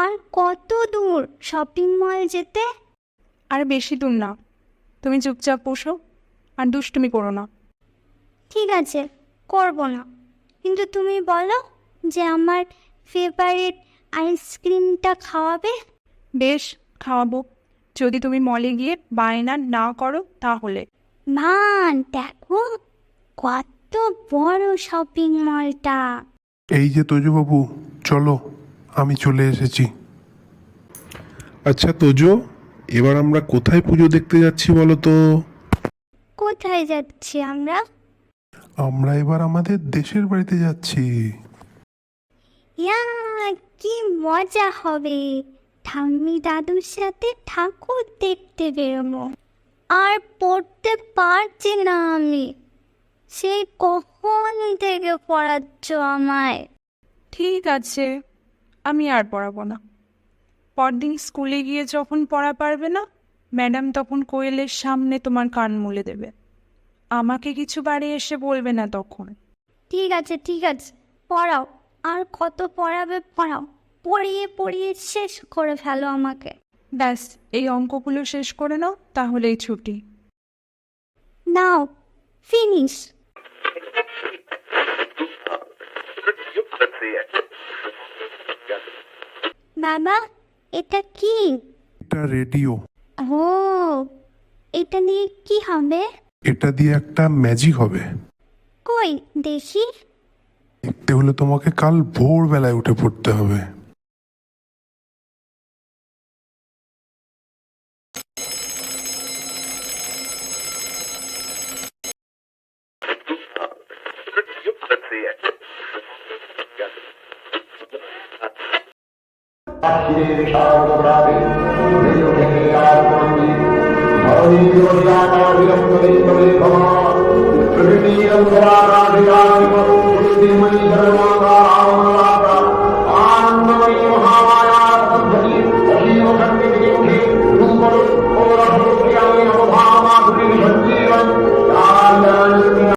আর কত দূর shopping mall যেতে? আর বেশি দূর না, তুমি চুপচাপ বসো আর দুষ্টুমি করো না। ঠিক আছে, করব না, কিন্তু তুমি বলো যে আমার ফেভারিট আইসক্রিমটা খাওয়াবে। বেশ, খাওয়াবো, যদি তুমি মলে গিয়ে বায়না না করো তাহলে। মা, দেখো কত বড় শপিং মলটা। এই যে তোজবাবু, চলো, আমি চলে এসেছি। আচ্ছা তোজো, এবার আমরা কোথায় পুজো দেখতে যাচ্ছি বলো তো? কোথায় যাচ্ছি আমরা? আমরা এবার আমাদের দেশের বাড়িতে যাচ্ছি। ইয়া, কি মজা হবে! ঠাম্মি দাদুর সাথে ঠাকুর দেখতে বেরোবো। আর পড়তে পারছি না আমি, সেই কখন থেকে পড়াচ্ছ আমায়। ঠিক আছে, আমি আর পড়াবো না। পরদিন স্কুলে গিয়ে যখন পড়া পারবে না, ম্যাডাম তখন কোয়েলের সামনে তোমার কান মুলে দেবে। আমাকে কিছু বাড়ি এসে বলবে না তখন। ঠিক আছে ঠিক আছে, পড়াও, আর কত পড়াবে পড়াও, পড়িয়ে পড়িয়ে শেষ করে ফেলো আমাকে। ব্যাস, এই অঙ্কগুলো শেষ করে নাও, তাহলেই ছুটি। নাও, ফিনিশ। বাবা, এটা কি? এটা রেডিও। ও, এটা নিয়ে কি হবে? এটা দিয়ে একটা ম্যাজিক হবে। কই দেখি। দেখতে হলে তোমাকে কাল ভোরবেলায় উঠে পড়তে হবে। প্রকৃতি